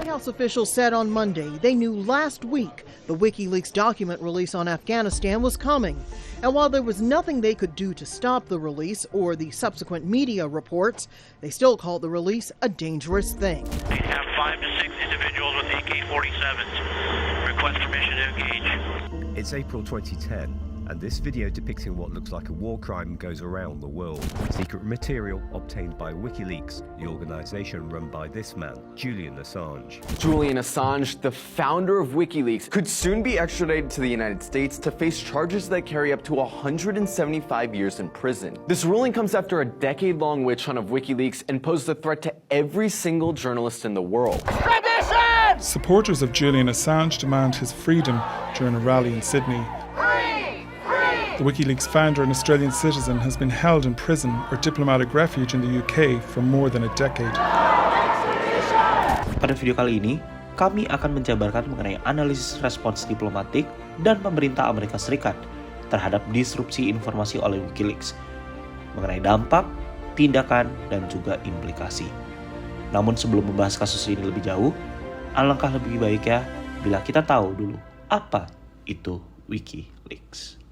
White House officials said on Monday they knew last week the WikiLeaks document release on Afghanistan was coming. And while there was nothing they could do to stop the release or the subsequent media reports, they still called the release a dangerous thing. They have 5 to 6 individuals with AK-47s. Request permission to engage. It's April 2010, and this video depicting what looks like a war crime goes around the world. Secret material obtained by WikiLeaks, the organization run by this man, Julian Assange. Julian Assange, the founder of WikiLeaks, could soon be extradited to the United States to face charges that carry up to 175 years in prison. This ruling comes after a decade-long witch hunt of WikiLeaks and posed a threat to every single journalist in the world. Supporters of Julian Assange demand his freedom during a rally in Sydney. The WikiLeaks founder and Australian citizen has been held in prison or diplomatic refuge in the UK for more than a decade. Pada video kali ini, kami akan menjabarkan mengenai analisis respons diplomatik dan pemerintah Amerika Serikat terhadap disrupsi informasi oleh WikiLeaks, mengenai dampak, tindakan, dan juga implikasi. Namun sebelum membahas kasus ini lebih jauh, alangkah lebih baik ya bila kita tahu dulu apa itu WikiLeaks.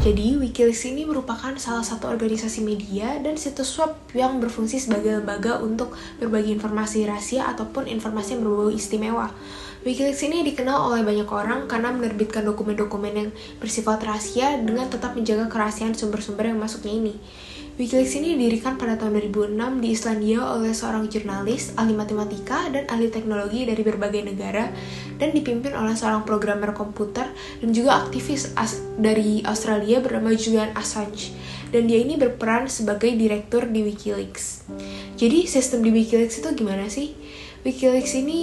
Jadi, WikiLeaks ini merupakan salah satu organisasi media dan situs web yang berfungsi sebagai lembaga untuk berbagi informasi rahasia ataupun informasi yang berbau istimewa. WikiLeaks ini dikenal oleh banyak orang karena menerbitkan dokumen-dokumen yang bersifat rahasia dengan tetap menjaga kerahasiaan sumber-sumber yang masuknya ini. WikiLeaks ini didirikan pada tahun 2006 di Islandia oleh seorang jurnalis, ahli matematika, dan ahli teknologi dari berbagai negara, dan dipimpin oleh seorang programmer komputer dan juga aktivis dari Australia bernama Julian Assange. Dan dia ini berperan sebagai direktur di WikiLeaks. Jadi sistem di WikiLeaks itu gimana sih? WikiLeaks ini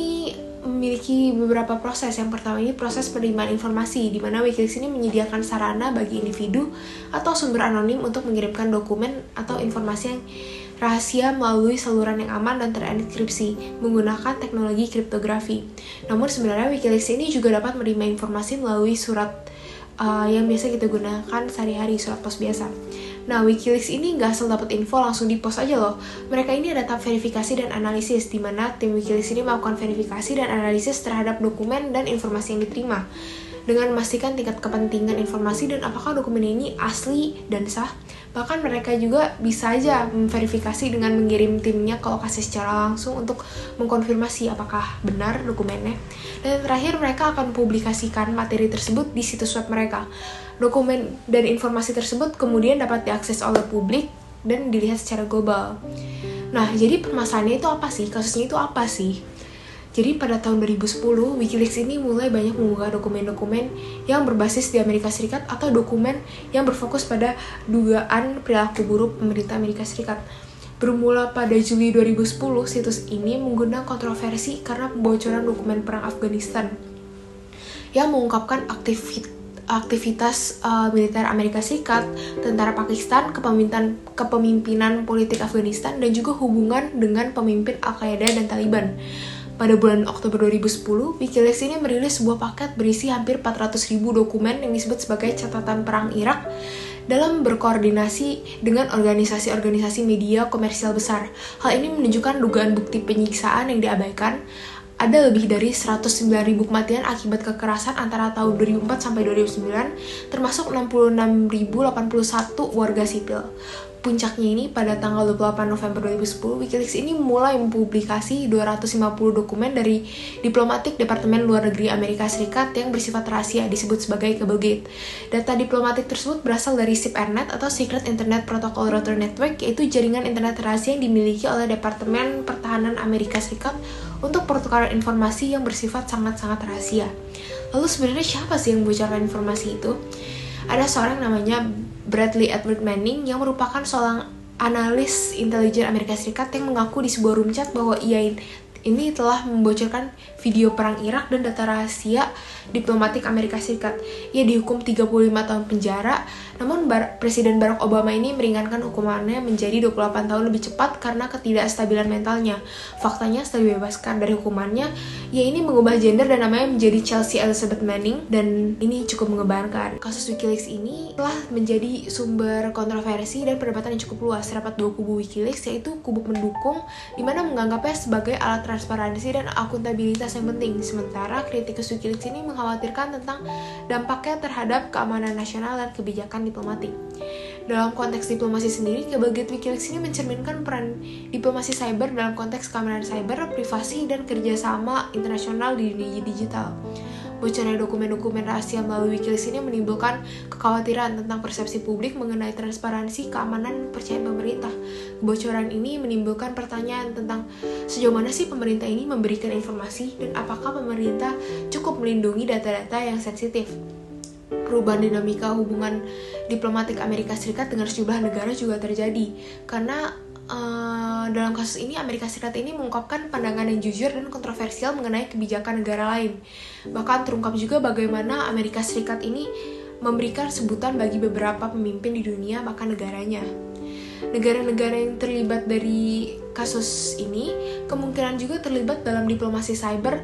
memiliki beberapa proses. Yang pertama ini proses penerimaan informasi, di mana WikiLeaks ini menyediakan sarana bagi individu atau sumber anonim untuk mengirimkan dokumen atau informasi yang rahasia melalui saluran yang aman dan terenkripsi menggunakan teknologi kriptografi. Namun sebenarnya WikiLeaks ini juga dapat menerima informasi melalui surat yang biasa kita gunakan sehari-hari, surat pos biasa. Nah, WikiLeaks ini nggak asal dapat info langsung di post aja loh. Mereka ini ada tahap verifikasi dan analisis, di mana tim WikiLeaks ini melakukan verifikasi dan analisis terhadap dokumen dan informasi yang diterima, dengan memastikan tingkat kepentingan informasi dan apakah dokumen ini asli dan sah. Bahkan mereka juga bisa aja memverifikasi dengan mengirim timnya ke lokasi secara langsung untuk mengkonfirmasi apakah benar dokumennya. Dan terakhir mereka akan mempublikasikan materi tersebut di situs web mereka. Dokumen dan informasi tersebut kemudian dapat diakses oleh publik dan dilihat secara global. Nah, jadi permasalahannya itu apa sih? Kasusnya itu apa sih? Jadi pada tahun 2010, WikiLeaks ini mulai banyak mengunggah dokumen-dokumen yang berbasis di Amerika Serikat atau dokumen yang berfokus pada dugaan perilaku buruk pemerintah Amerika Serikat. Bermula pada Juli 2010, situs ini mengundang kontroversi karena pembocoran dokumen perang Afghanistan yang mengungkapkan aktivitas militer Amerika Serikat, tentara Pakistan, kepemimpinan politik Afghanistan, dan juga hubungan dengan pemimpin Al-Qaeda dan Taliban. Pada bulan Oktober 2010, WikiLeaks ini merilis sebuah paket berisi hampir 400.000 dokumen yang disebut sebagai catatan perang Irak dalam berkoordinasi dengan organisasi-organisasi media komersial besar. Hal ini menunjukkan dugaan bukti penyiksaan yang diabaikan. Ada lebih dari 109.000 kematian akibat kekerasan antara tahun 2004 sampai 2009, termasuk 66.081 warga sipil. Puncaknya ini pada tanggal 28 November 2010, WikiLeaks ini mulai mempublikasi 250 dokumen dari diplomatik Departemen Luar Negeri Amerika Serikat yang bersifat rahasia, disebut sebagai Cablegate. Data diplomatik tersebut berasal dari SIP-RNet atau Secret Internet Protocol Router Network, yaitu jaringan internet rahasia yang dimiliki oleh Departemen Pertahanan Amerika Serikat untuk pertukaran informasi yang bersifat sangat-sangat rahasia. Lalu sebenarnya siapa sih yang membocorkan informasi itu? Ada seorang namanya Bradley Edward Manning yang merupakan seorang analis intelijen Amerika Serikat yang mengaku di sebuah room chat bahwa ia ini telah membocorkan video perang Irak dan data rahasia diplomatik Amerika Serikat. Ia dihukum 35 tahun penjara, namun Presiden Barack Obama ini meringankan hukumannya menjadi 28 tahun lebih cepat karena ketidakstabilan mentalnya. Faktanya setelah dibebaskan dari hukumannya, ia ini mengubah gender dan namanya menjadi Chelsea Elizabeth Manning, dan ini cukup mengebarkan. Kasus WikiLeaks ini telah menjadi sumber kontroversi dan perdebatan yang cukup luas. Terdapat dua kubu WikiLeaks, yaitu kubu pendukung di mana menganggapnya sebagai alat transparansi dan akuntabilitas yang penting. Sementara kritikus WikiLeaks ini mengkhawatirkan tentang dampaknya terhadap keamanan nasional dan kebijakan diplomatik. Dalam konteks diplomasi sendiri, kebagian WikiLeaks ini mencerminkan peran diplomasi cyber dalam konteks keamanan cyber, privasi, dan kerjasama internasional di dunia digital. Bocornya dokumen-dokumen rahasia melalui WikiLeaks ini menimbulkan kekhawatiran tentang persepsi publik mengenai transparansi, keamanan, dan kepercayaan pemerintah. Kebocoran ini menimbulkan pertanyaan tentang sejauh mana sih pemerintah ini memberikan informasi dan apakah pemerintah cukup melindungi data-data yang sensitif. Perubahan dinamika hubungan diplomatik Amerika Serikat dengan sejumlah negara juga terjadi karena dalam kasus ini Amerika Serikat ini mengungkapkan pandangan yang jujur dan kontroversial mengenai kebijakan negara lain. Bahkan terungkap juga bagaimana Amerika Serikat ini memberikan sebutan bagi beberapa pemimpin di dunia bahkan negaranya. Negara-negara yang terlibat dari kasus ini kemungkinan juga terlibat dalam diplomasi cyber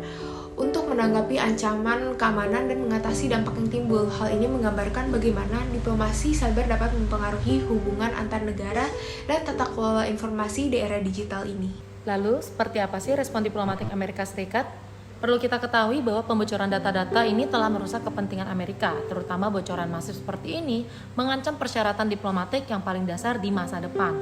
untuk menanggapi ancaman keamanan dan mengatasi dampak yang timbul. Hal ini menggambarkan bagaimana diplomasi cyber dapat mempengaruhi hubungan antar negara dan tata kelola informasi di era digital ini. Lalu, seperti apa sih respon diplomatik Amerika Serikat? Perlu kita ketahui bahwa pembocoran data-data ini telah merusak kepentingan Amerika, terutama bocoran masif seperti ini mengancam persyaratan diplomatik yang paling dasar di masa depan.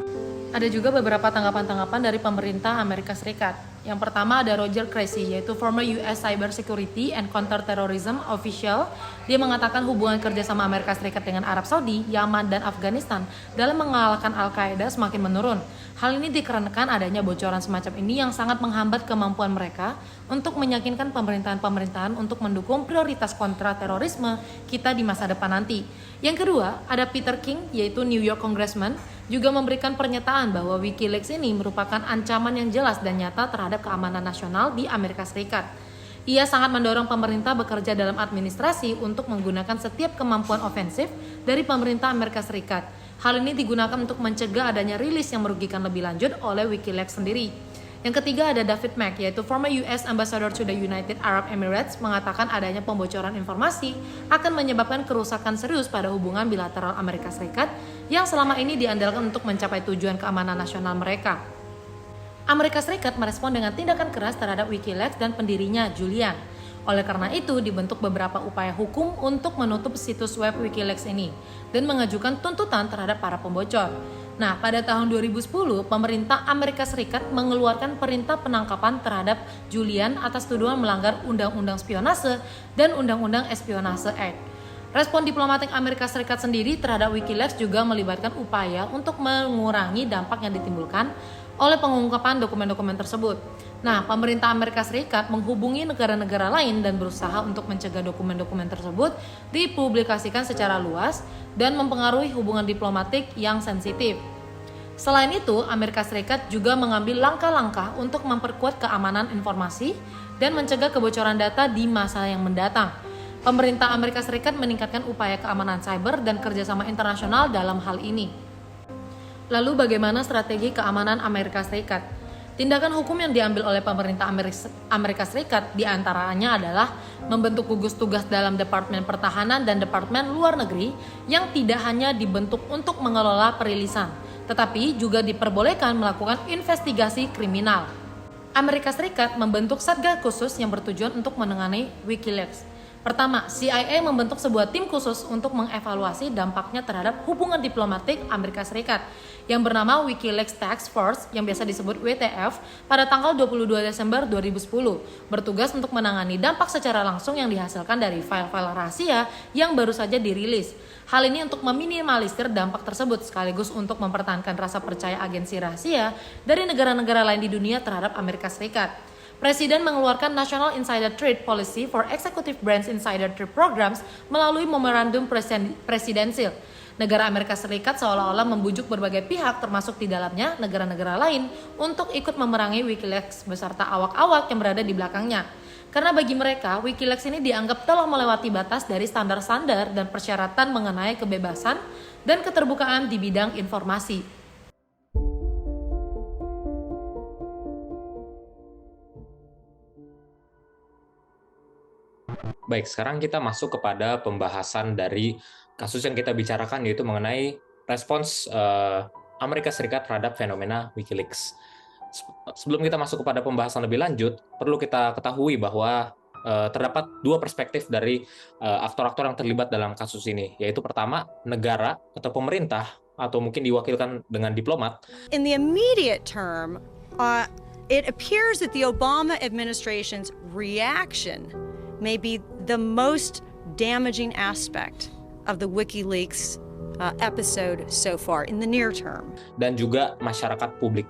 Ada juga beberapa tanggapan-tanggapan dari pemerintah Amerika Serikat. Yang pertama ada Roger Creasy, yaitu former US Cyber Security and Counterterrorism Official. Dia mengatakan hubungan kerjasama Amerika Serikat dengan Arab Saudi, Yaman, dan Afghanistan dalam mengalahkan Al-Qaeda semakin menurun. Hal ini dikarenakan adanya bocoran semacam ini yang sangat menghambat kemampuan mereka untuk meyakinkan pemerintahan-pemerintahan untuk mendukung prioritas kontra terorisme kita di masa depan nanti. Yang kedua, ada Peter King, yaitu New York Congressman, juga memberikan pernyataan bahwa WikiLeaks ini merupakan ancaman yang jelas dan nyata terhadap keamanan nasional di Amerika Serikat. Ia sangat mendorong pemerintah bekerja dalam administrasi untuk menggunakan setiap kemampuan ofensif dari pemerintah Amerika Serikat. Hal ini digunakan untuk mencegah adanya rilis yang merugikan lebih lanjut oleh WikiLeaks sendiri. Yang ketiga ada David Mack, yaitu former US Ambassador to the United Arab Emirates, mengatakan adanya pembocoran informasi akan menyebabkan kerusakan serius pada hubungan bilateral Amerika Serikat yang selama ini diandalkan untuk mencapai tujuan keamanan nasional mereka. Amerika Serikat merespon dengan tindakan keras terhadap WikiLeaks dan pendirinya, Julian. Oleh karena itu, dibentuk beberapa upaya hukum untuk menutup situs web WikiLeaks ini dan mengajukan tuntutan terhadap para pembocor. Nah, pada tahun 2010, pemerintah Amerika Serikat mengeluarkan perintah penangkapan terhadap Julian atas tuduhan melanggar Undang-Undang Spionase dan Undang-Undang Espionase Act. Respon diplomatik Amerika Serikat sendiri terhadap WikiLeaks juga melibatkan upaya untuk mengurangi dampak yang ditimbulkan oleh pengungkapan dokumen-dokumen tersebut. Nah, pemerintah Amerika Serikat menghubungi negara-negara lain dan berusaha untuk mencegah dokumen-dokumen tersebut dipublikasikan secara luas dan mempengaruhi hubungan diplomatik yang sensitif. Selain itu, Amerika Serikat juga mengambil langkah-langkah untuk memperkuat keamanan informasi dan mencegah kebocoran data di masa yang mendatang. Pemerintah Amerika Serikat meningkatkan upaya keamanan cyber dan kerjasama internasional dalam hal ini. Lalu bagaimana strategi keamanan Amerika Serikat? Tindakan hukum yang diambil oleh pemerintah Amerika Serikat diantaranya adalah membentuk gugus tugas dalam Departemen Pertahanan dan Departemen Luar Negeri yang tidak hanya dibentuk untuk mengelola perilisan, tetapi juga diperbolehkan melakukan investigasi kriminal. Amerika Serikat membentuk satgas khusus yang bertujuan untuk menangani WikiLeaks. Pertama, CIA membentuk sebuah tim khusus untuk mengevaluasi dampaknya terhadap hubungan diplomatik Amerika Serikat yang bernama WikiLeaks Task Force yang biasa disebut WTF pada tanggal 22 Desember 2010 bertugas untuk menangani dampak secara langsung yang dihasilkan dari file-file rahasia yang baru saja dirilis. Hal ini untuk meminimalisir dampak tersebut sekaligus untuk mempertahankan rasa percaya agensi rahasia dari negara-negara lain di dunia terhadap Amerika Serikat. Presiden mengeluarkan National Insider Trade Policy for Executive Branch Insider Trade Programs melalui Memorandum Presidensil. Negara Amerika Serikat seolah-olah membujuk berbagai pihak termasuk di dalamnya negara-negara lain untuk ikut memerangi WikiLeaks beserta awak-awak yang berada di belakangnya. Karena bagi mereka, WikiLeaks ini dianggap telah melewati batas dari standar-standar dan persyaratan mengenai kebebasan dan keterbukaan di bidang informasi. Baik, sekarang kita masuk kepada pembahasan dari kasus yang kita bicarakan, yaitu mengenai respons Amerika Serikat terhadap fenomena WikiLeaks. Sebelum kita masuk kepada pembahasan lebih lanjut, perlu kita ketahui bahwa terdapat dua perspektif dari aktor-aktor yang terlibat dalam kasus ini, yaitu pertama, negara atau pemerintah, atau mungkin diwakilkan dengan diplomat. In the immediate term, it appears that the Obama administration's reaction may be the most damaging aspect of the WikiLeaks episode so far in the near term. Dan juga masyarakat publik.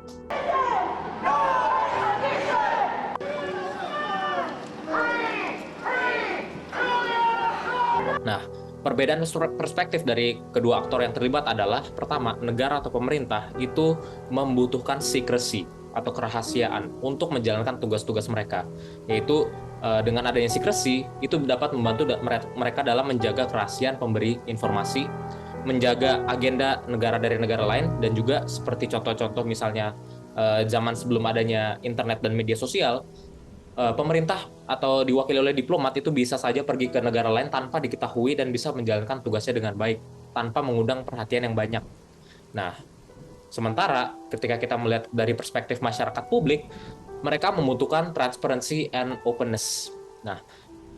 Nah, perbedaan perspektif dari kedua aktor yang terlibat adalah, pertama, negara atau pemerintah itu membutuhkan secrecy atau kerahasiaan untuk menjalankan tugas-tugas mereka, yaitu dengan adanya secrecy itu dapat membantu mereka dalam menjaga kerahasiaan pemberi informasi, menjaga agenda negara dari negara lain, dan juga seperti contoh-contoh misalnya zaman sebelum adanya internet dan media sosial, pemerintah atau diwakili oleh diplomat itu bisa saja pergi ke negara lain tanpa diketahui dan bisa menjalankan tugasnya dengan baik tanpa mengundang perhatian yang banyak. Nah, sementara ketika kita melihat dari perspektif masyarakat publik, mereka membutuhkan transparency and openness. Nah,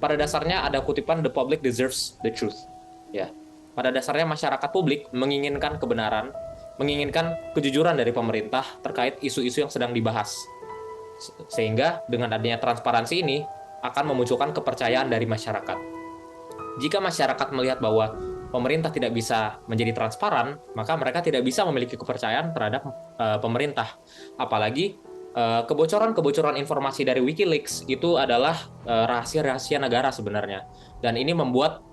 pada dasarnya ada kutipan "The public deserves the truth". Ya, pada dasarnya masyarakat publik menginginkan kebenaran, menginginkan kejujuran dari pemerintah terkait isu-isu yang sedang dibahas. Sehingga dengan adanya transparansi ini akan memunculkan kepercayaan dari masyarakat. Jika masyarakat melihat bahwa pemerintah tidak bisa menjadi transparan, maka mereka tidak bisa memiliki kepercayaan terhadap pemerintah. Apalagi kebocoran-kebocoran informasi dari WikiLeaks itu adalah rahasia-rahasia negara sebenarnya. Dan ini membuat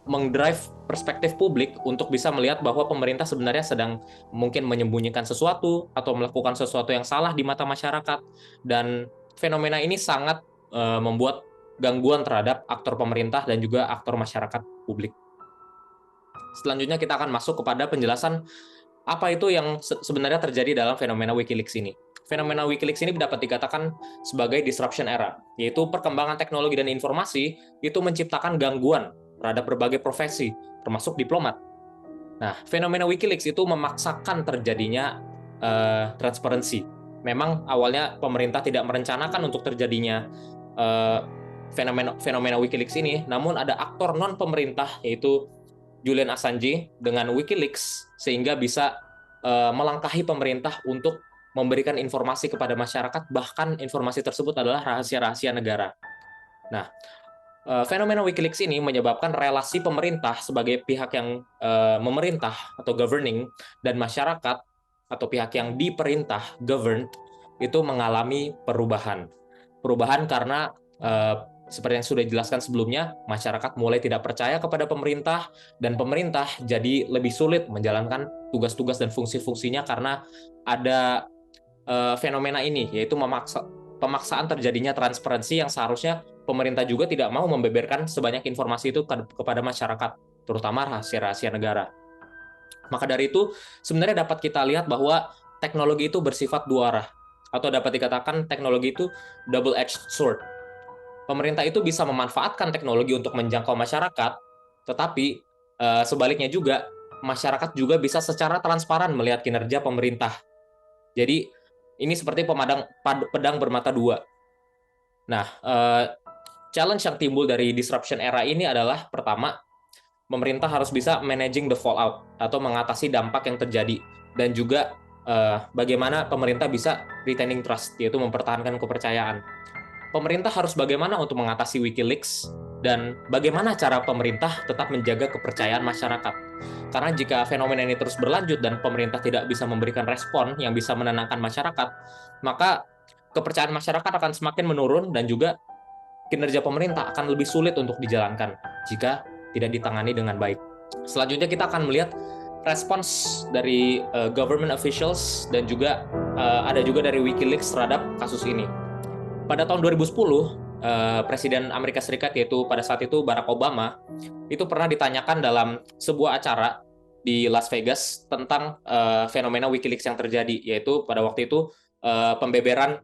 mengdrive perspektif publik untuk bisa melihat bahwa pemerintah sebenarnya sedang mungkin menyembunyikan sesuatu atau melakukan sesuatu yang salah di mata masyarakat. Dan fenomena ini sangat membuat gangguan terhadap aktor pemerintah dan juga aktor masyarakat publik. Selanjutnya kita akan masuk kepada penjelasan apa itu yang sebenarnya terjadi dalam fenomena WikiLeaks ini. Fenomena WikiLeaks ini dapat dikatakan sebagai disruption era, yaitu perkembangan teknologi dan informasi itu menciptakan gangguan terhadap berbagai profesi, termasuk diplomat. Nah, fenomena WikiLeaks itu memaksakan terjadinya transparansi. Memang awalnya pemerintah tidak merencanakan untuk terjadinya fenomena WikiLeaks ini, namun ada aktor non-pemerintah, yaitu Julian Assange dengan WikiLeaks, sehingga bisa melangkahi pemerintah untuk memberikan informasi kepada masyarakat, bahkan informasi tersebut adalah rahasia-rahasia negara. Nah, fenomena WikiLeaks ini menyebabkan relasi pemerintah sebagai pihak yang memerintah atau governing dan masyarakat atau pihak yang diperintah, governed, itu mengalami perubahan. Perubahan karena seperti yang sudah dijelaskan sebelumnya, masyarakat mulai tidak percaya kepada pemerintah, dan pemerintah jadi lebih sulit menjalankan tugas-tugas dan fungsi-fungsinya karena ada fenomena ini, yaitu pemaksaan terjadinya transparansi yang seharusnya pemerintah juga tidak mau membeberkan sebanyak informasi itu kepada masyarakat, terutama rahasia-rahasia negara. Maka dari itu, sebenarnya dapat kita lihat bahwa teknologi itu bersifat dua arah, atau dapat dikatakan teknologi itu double-edged sword. Pemerintah itu bisa memanfaatkan teknologi untuk menjangkau masyarakat, tetapi sebaliknya juga, masyarakat juga bisa secara transparan melihat kinerja pemerintah. Jadi, ini seperti pedang bermata dua. Nah, challenge yang timbul dari disruption era ini adalah, pertama, pemerintah harus bisa managing the fallout, atau mengatasi dampak yang terjadi, dan juga bagaimana pemerintah bisa retaining trust, yaitu mempertahankan kepercayaan. Pemerintah harus bagaimana untuk mengatasi WikiLeaks, dan bagaimana cara pemerintah tetap menjaga kepercayaan masyarakat. Karena jika fenomena ini terus berlanjut dan pemerintah tidak bisa memberikan respon yang bisa menenangkan masyarakat, maka kepercayaan masyarakat akan semakin menurun, dan juga kinerja pemerintah akan lebih sulit untuk dijalankan jika tidak ditangani dengan baik. Selanjutnya kita akan melihat respons dari government officials dan juga ada juga dari WikiLeaks terhadap kasus ini. Pada tahun 2010, Presiden Amerika Serikat, yaitu pada saat itu Barack Obama, itu pernah ditanyakan dalam sebuah acara di Las Vegas tentang fenomena WikiLeaks yang terjadi, yaitu pada waktu itu pembeberan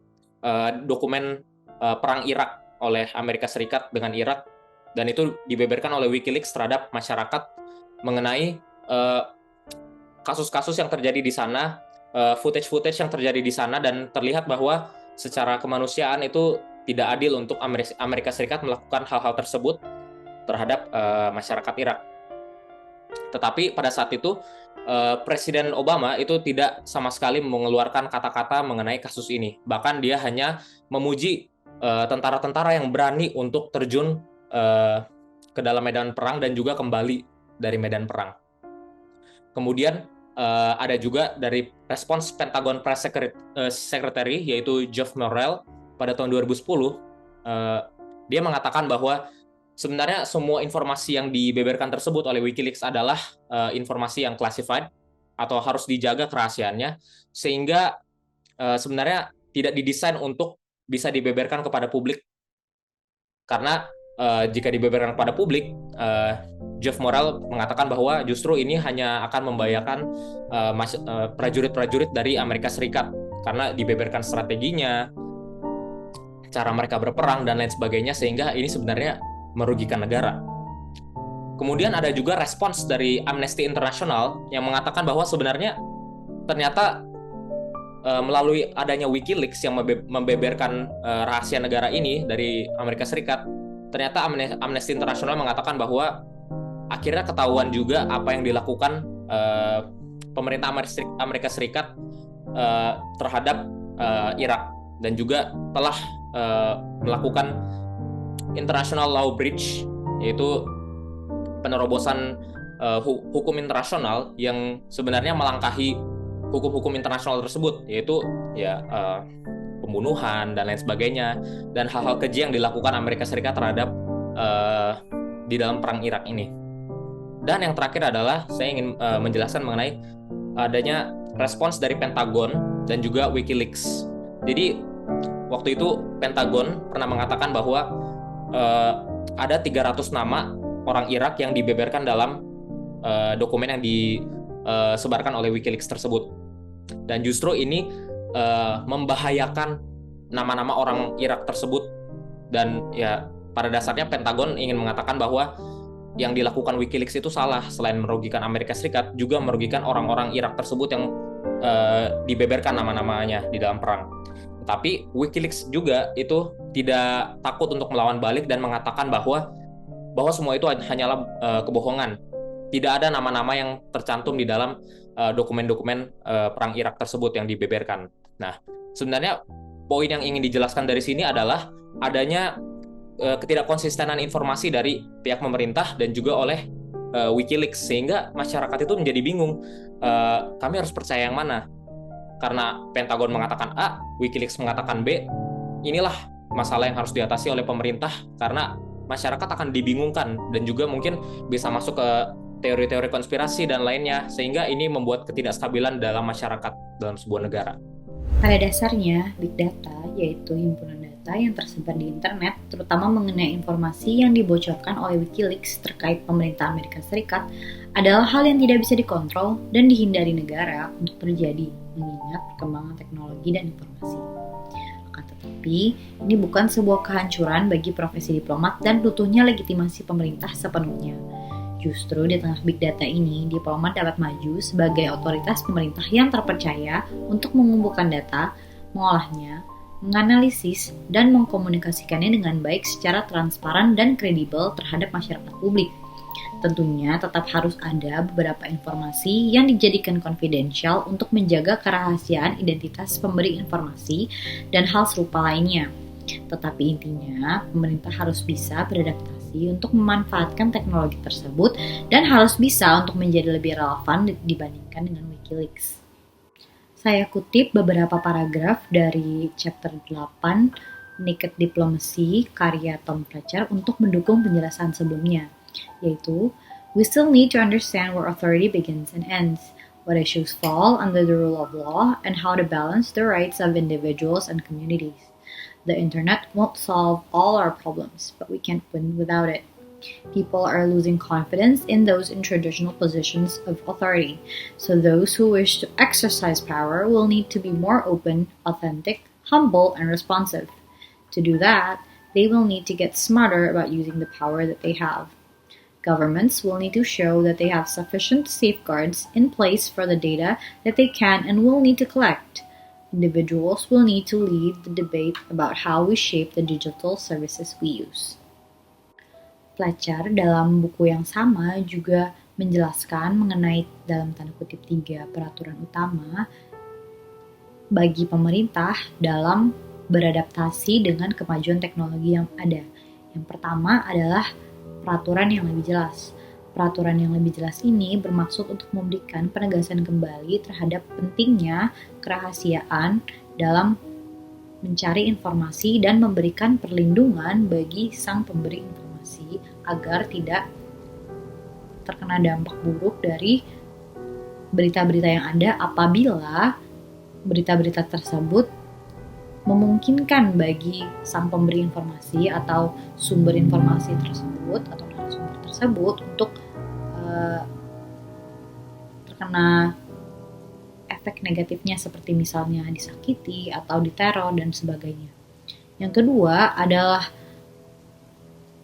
dokumen perang Irak oleh Amerika Serikat dengan Irak, dan itu dibeberkan oleh WikiLeaks terhadap masyarakat mengenai kasus-kasus yang terjadi di sana, footage-footage yang terjadi di sana, dan terlihat bahwa secara kemanusiaan itu tidak adil untuk Amerika Serikat melakukan hal-hal tersebut terhadap masyarakat Irak. Tetapi pada saat itu Presiden Obama itu tidak sama sekali mengeluarkan kata-kata mengenai kasus ini. Bahkan dia hanya memuji tentara-tentara yang berani untuk terjun ke dalam medan perang dan juga kembali dari medan perang. Kemudian ada juga dari respons Pentagon Press Secretary, yaitu Geoff Morrell, pada tahun 2010, dia mengatakan bahwa sebenarnya semua informasi yang dibeberkan tersebut oleh WikiLeaks adalah informasi yang classified atau harus dijaga kerahasiaannya, sehingga sebenarnya tidak didesain untuk bisa dibeberkan kepada publik. Karena jika dibeberkan kepada publik, Geoff Morrell mengatakan bahwa justru ini hanya akan membahayakan prajurit-prajurit dari Amerika Serikat karena dibeberkan strateginya, cara mereka berperang, dan lain sebagainya, sehingga ini sebenarnya merugikan negara. Kemudian ada juga respons dari Amnesty International yang mengatakan bahwa sebenarnya ternyata melalui adanya WikiLeaks yang membeberkan rahasia negara ini dari Amerika Serikat, ternyata Amnesty International mengatakan bahwa akhirnya ketahuan juga apa yang dilakukan pemerintah Amerika Serikat terhadap Irak, dan juga telah melakukan international law breach, yaitu penerobosan hukum internasional yang sebenarnya melangkahi hukum-hukum internasional tersebut, yaitu pembunuhan dan lain sebagainya, dan hal-hal keji yang dilakukan Amerika Serikat terhadap di dalam perang Irak ini. Dan yang terakhir adalah saya ingin menjelaskan mengenai adanya respons dari Pentagon dan juga WikiLeaks. Jadi waktu itu Pentagon pernah mengatakan bahwa ada 300 nama orang Irak yang dibeberkan dalam dokumen yang disebarkan oleh WikiLeaks tersebut. Dan justru ini membahayakan nama-nama orang Irak tersebut. Dan ya pada dasarnya Pentagon ingin mengatakan bahwa yang dilakukan WikiLeaks itu salah. Selain merugikan Amerika Serikat, juga merugikan orang-orang Irak tersebut yang dibeberkan nama-namanya di dalam perang. Tapi WikiLeaks juga itu tidak takut untuk melawan balik dan mengatakan bahwa semua itu hanyalah kebohongan. Tidak ada nama-nama yang tercantum di dalam dokumen-dokumen perang Irak tersebut yang dibeberkan. Nah, sebenarnya poin yang ingin dijelaskan dari sini adalah adanya ketidakkonsistenan informasi dari pihak pemerintah dan juga oleh WikiLeaks, sehingga masyarakat itu menjadi bingung. Kami harus percaya yang mana? Karena Pentagon mengatakan A, WikiLeaks mengatakan B. Inilah masalah yang harus diatasi oleh pemerintah, karena masyarakat akan dibingungkan dan juga mungkin bisa masuk ke teori-teori konspirasi dan lainnya, sehingga ini membuat ketidakstabilan dalam masyarakat dalam sebuah negara. Pada dasarnya, Big Data yaitu himpunan data yang tersebar di internet, terutama mengenai informasi yang dibocorkan oleh WikiLeaks terkait pemerintah Amerika Serikat, adalah hal yang tidak bisa dikontrol dan dihindari negara untuk terjadi, mengingat perkembangan teknologi dan informasi. Akan tetapi, ini bukan sebuah kehancuran bagi profesi diplomat dan runtuhnya legitimasi pemerintah sepenuhnya. Justru di tengah big data ini, diplomat dapat maju sebagai otoritas pemerintah yang terpercaya untuk mengumpulkan data, mengolahnya, menganalisis, dan mengkomunikasikannya dengan baik secara transparan dan kredibel terhadap masyarakat publik. Tentunya tetap harus ada beberapa informasi yang dijadikan confidential untuk menjaga kerahasiaan identitas pemberi informasi dan hal serupa lainnya. Tetapi intinya, pemerintah harus bisa beradaptasi untuk memanfaatkan teknologi tersebut dan harus bisa untuk menjadi lebih relevan dibandingkan dengan WikiLeaks. Saya kutip beberapa paragraf dari chapter 8 Naked Diplomacy karya Tom Fletcher untuk mendukung penjelasan sebelumnya, yaitu We still need to understand where authority begins and ends, what issues fall under the rule of law, and how to balance the rights of individuals and communities. The internet won't solve all our problems, but we can't win without it. People are losing confidence in those in traditional positions of authority, so those who wish to exercise power will need to be more open, authentic, humble, and responsive. To do that, they will need to get smarter about using the power that they have. Governments will need to show that they have sufficient safeguards in place for the data that they can and will need to collect. Individuals will need to lead the debate about how we shape the digital services we use. Fletcher dalam buku yang sama juga menjelaskan mengenai dalam tanda kutip 3 peraturan utama bagi pemerintah dalam beradaptasi dengan kemajuan teknologi yang ada. Yang pertama adalah peraturan yang lebih jelas. Peraturan yang lebih jelas ini bermaksud untuk memberikan penegasan kembali terhadap pentingnya kerahasiaan dalam mencari informasi dan memberikan perlindungan bagi sang pemberi informasi agar tidak terkena dampak buruk dari berita-berita yang ada apabila berita-berita tersebut memungkinkan bagi sang pemberi informasi atau sumber informasi tersebut atau narasumber tersebut untuk terkena efek negatifnya seperti misalnya disakiti atau diteror dan sebagainya. Yang kedua adalah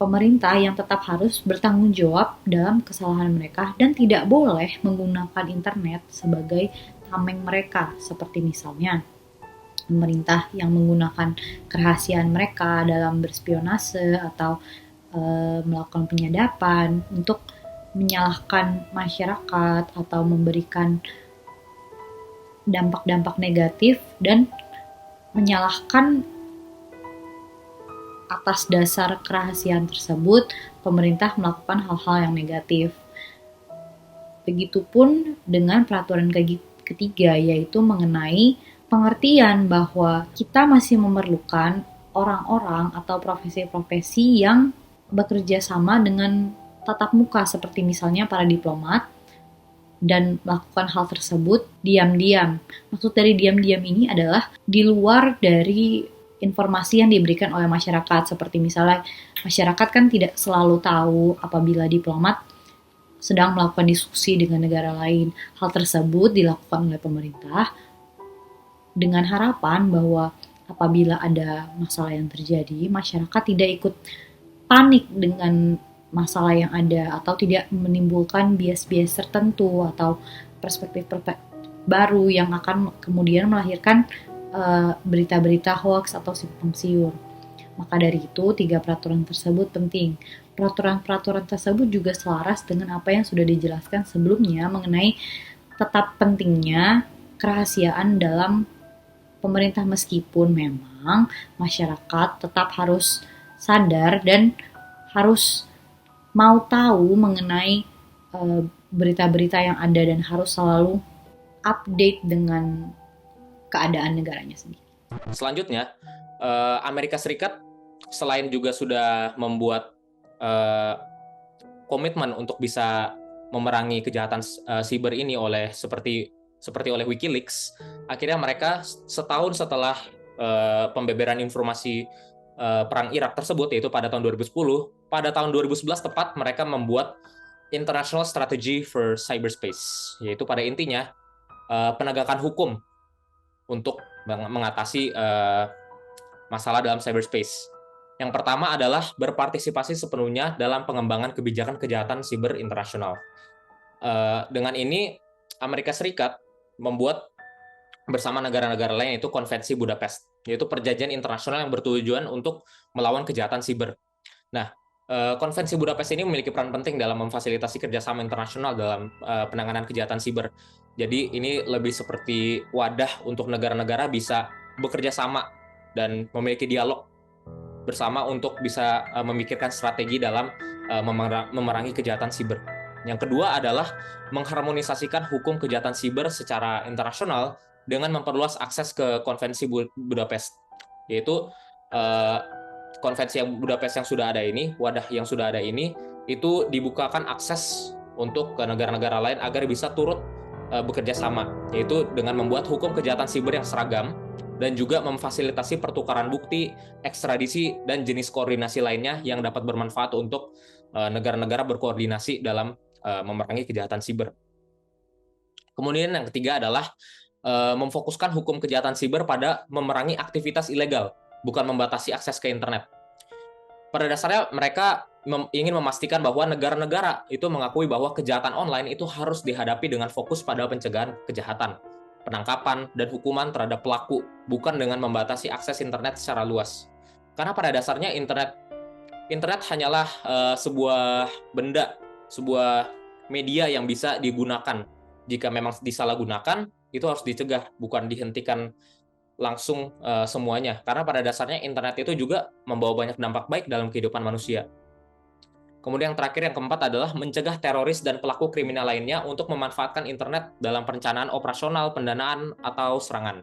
pemerintah yang tetap harus bertanggung jawab dalam kesalahan mereka dan tidak boleh menggunakan internet sebagai tameng mereka, seperti misalnya pemerintah yang menggunakan kerahasiaan mereka dalam berspionase atau melakukan penyadapan untuk menyalahkan masyarakat atau memberikan dampak-dampak negatif dan menyalahkan atas dasar kerahasiaan tersebut, pemerintah melakukan hal-hal yang negatif. Begitupun dengan peraturan ketiga, yaitu mengenai pengertian bahwa kita masih memerlukan orang-orang atau profesi-profesi yang bekerja sama dengan tatap muka, seperti misalnya para diplomat, dan melakukan hal tersebut diam-diam. Maksud dari diam-diam ini adalah di luar dari informasi yang diberikan oleh masyarakat, seperti misalnya masyarakat kan tidak selalu tahu apabila diplomat sedang melakukan diskusi dengan negara lain. Hal tersebut dilakukan oleh pemerintah dengan harapan bahwa apabila ada masalah yang terjadi, masyarakat tidak ikut panik dengan masalah yang ada atau tidak menimbulkan bias-bias tertentu atau perspektif baru yang akan kemudian melahirkan berita-berita hoax atau simpang siur. Maka dari itu, 3 peraturan tersebut penting. Peraturan-peraturan tersebut juga selaras dengan apa yang sudah dijelaskan sebelumnya mengenai tetap pentingnya kerahasiaan dalam pemerintah, meskipun memang masyarakat tetap harus sadar dan harus mau tahu mengenai berita-berita yang ada dan harus selalu update dengan keadaan negaranya sendiri. Selanjutnya, Amerika Serikat selain juga sudah membuat komitmen untuk bisa memerangi kejahatan siber ini seperti oleh WikiLeaks, akhirnya mereka setahun setelah pembeberan informasi perang Irak tersebut, yaitu pada tahun 2010, pada tahun 2011 tepat mereka membuat International Strategy for Cyberspace, yaitu pada intinya penegakan hukum untuk mengatasi masalah dalam cyberspace. Yang pertama adalah berpartisipasi sepenuhnya dalam pengembangan kebijakan kejahatan siber internasional. Dengan ini, Amerika Serikat membuat bersama negara-negara lain, yaitu Konvensi Budapest, yaitu perjanjian internasional yang bertujuan untuk melawan kejahatan siber. Nah, Konvensi Budapest ini memiliki peran penting dalam memfasilitasi kerjasama internasional dalam penanganan kejahatan siber. Jadi ini lebih seperti wadah untuk negara-negara bisa bekerja sama dan memiliki dialog bersama untuk bisa memikirkan strategi dalam memerangi kejahatan siber. Yang kedua adalah mengharmonisasikan hukum kejahatan siber secara internasional dengan memperluas akses ke Konvensi Budapest, yaitu Konvensi yang Budapest yang sudah ada ini, wadah yang sudah ada ini, itu dibukakan akses untuk ke negara-negara lain agar bisa turut bekerja sama, yaitu dengan membuat hukum kejahatan siber yang seragam dan juga memfasilitasi pertukaran bukti, ekstradisi, dan jenis koordinasi lainnya yang dapat bermanfaat untuk negara-negara berkoordinasi dalam memerangi kejahatan siber. Kemudian yang ketiga adalah memfokuskan hukum kejahatan siber pada memerangi aktivitas ilegal, bukan membatasi akses ke internet. Pada dasarnya mereka ingin memastikan bahwa negara-negara itu mengakui bahwa kejahatan online itu harus dihadapi dengan fokus pada pencegahan kejahatan, penangkapan, dan hukuman terhadap pelaku, bukan dengan membatasi akses internet secara luas. Karena pada dasarnya internet hanyalah sebuah benda, sebuah media yang bisa digunakan. Jika memang disalahgunakan, itu harus dicegah, bukan dihentikan langsung semuanya. Karena pada dasarnya internet itu juga membawa banyak dampak baik dalam kehidupan manusia. Kemudian yang terakhir, yang keempat adalah mencegah teroris dan pelaku kriminal lainnya untuk memanfaatkan internet dalam perencanaan operasional, pendanaan, atau serangan.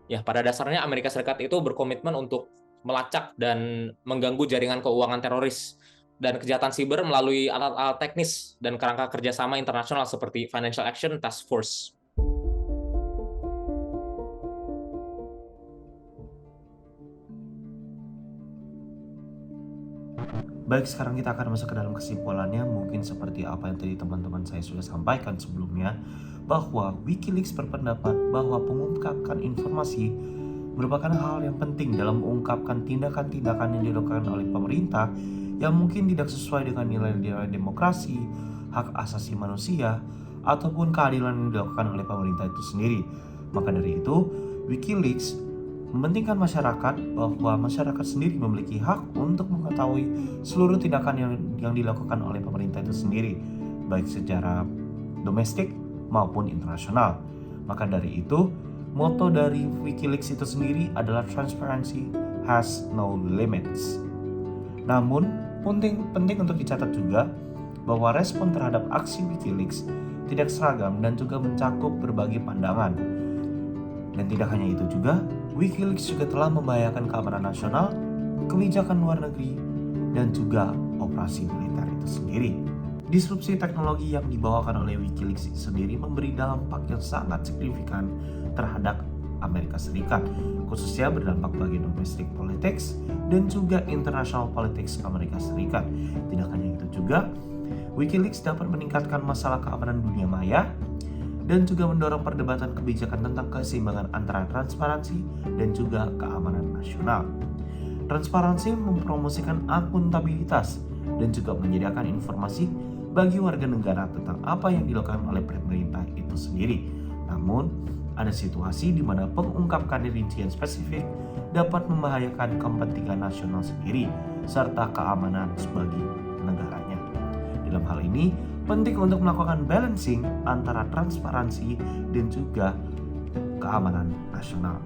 Ya, pada dasarnya Amerika Serikat itu berkomitmen untuk melacak dan mengganggu jaringan keuangan teroris dan kejahatan siber melalui alat-alat teknis dan kerangka kerjasama internasional seperti Financial Action Task Force. Baik, sekarang kita akan masuk ke dalam kesimpulannya. Mungkin seperti apa yang tadi teman-teman saya sudah sampaikan sebelumnya, bahwa WikiLeaks berpendapat bahwa pengungkapan informasi merupakan hal yang penting dalam mengungkapkan tindakan-tindakan yang dilakukan oleh pemerintah yang mungkin tidak sesuai dengan nilai-nilai demokrasi, hak asasi manusia, ataupun keadilan yang dilakukan oleh pemerintah itu sendiri. Maka dari itu, WikiLeaks mementingkan masyarakat, bahwa masyarakat sendiri memiliki hak untuk mengetahui seluruh tindakan yang dilakukan oleh pemerintah itu sendiri, baik secara domestik maupun internasional. Maka dari itu, moto dari WikiLeaks itu sendiri adalah transparency has no limits. Namun, penting untuk dicatat juga bahwa respon terhadap aksi WikiLeaks tidak seragam dan juga mencakup berbagai pandangan. Dan tidak hanya itu juga, WikiLeaks juga telah membahayakan keamanan nasional, kebijakan luar negeri, dan juga operasi militer itu sendiri. Disrupsi teknologi yang dibawakan oleh WikiLeaks itu sendiri memberi dampak yang sangat signifikan terhadap Amerika Serikat, khususnya berdampak bagi domestic politics dan juga international politics Amerika Serikat. Tidak hanya itu juga, WikiLeaks dapat meningkatkan masalah keamanan dunia maya dan juga mendorong perdebatan kebijakan tentang keseimbangan antara transparansi dan juga keamanan nasional. Transparansi mempromosikan akuntabilitas dan juga menyediakan informasi bagi warga negara tentang apa yang dilakukan oleh pemerintah itu sendiri. Namun, ada situasi di mana pengungkapkan rincian spesifik dapat membahayakan kepentingan nasional sendiri serta keamanan sebagai negaranya. Dalam hal ini, penting untuk melakukan balancing antara transparansi dan juga keamanan nasional.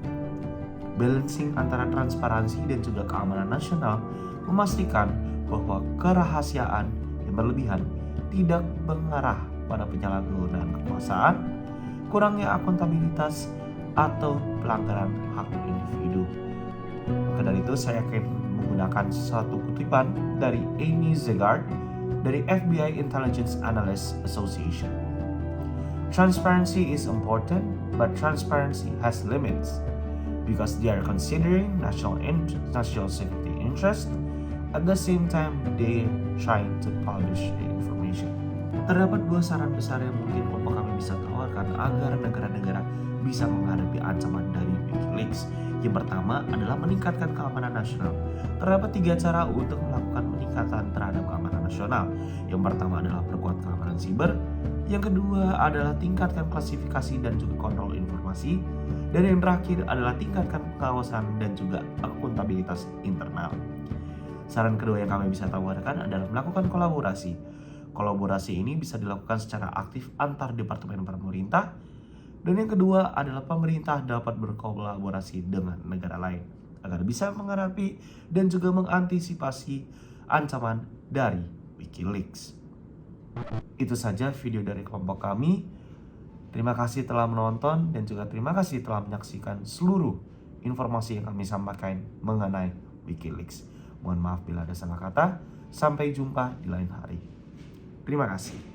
Balancing antara transparansi dan juga keamanan nasional memastikan bahwa kerahasiaan yang berlebihan tidak mengarah pada penyalahgunaan kekuasaan, kurangnya akuntabilitas, atau pelanggaran hak individu. Maka dari itu saya akan menggunakan satu kutipan dari Amy Zegart dari FBI Intelligence Analysts Association. Transparency is important, but transparency has limits because they are considering national security interest. At the same time, they trying to publish the information. Terdapat dua saran besar yang mungkin kelompok kami bisa tawarkan agar negara-negara bisa menghadapi ancaman dari WikiLeaks. Yang pertama adalah meningkatkan keamanan nasional. Terdapat 3 cara untuk melakukan peningkatan terhadap keamanan nasional. Yang pertama adalah perkuat keamanan siber. Yang kedua adalah tingkatkan klasifikasi dan juga kontrol informasi. Dan yang terakhir adalah tingkatkan pengawasan dan juga akuntabilitas internal. Saran kedua yang kami bisa tawarkan adalah melakukan kolaborasi. Kolaborasi ini bisa dilakukan secara aktif antar departemen pemerintah. Dan yang kedua adalah pemerintah dapat berkolaborasi dengan negara lain agar bisa menghadapi dan juga mengantisipasi ancaman dari WikiLeaks. Itu saja video dari kelompok kami. Terima kasih telah menonton dan juga terima kasih telah menyaksikan seluruh informasi yang kami sampaikan mengenai WikiLeaks. Mohon maaf bila ada salah kata. Sampai jumpa di lain hari. Terima kasih.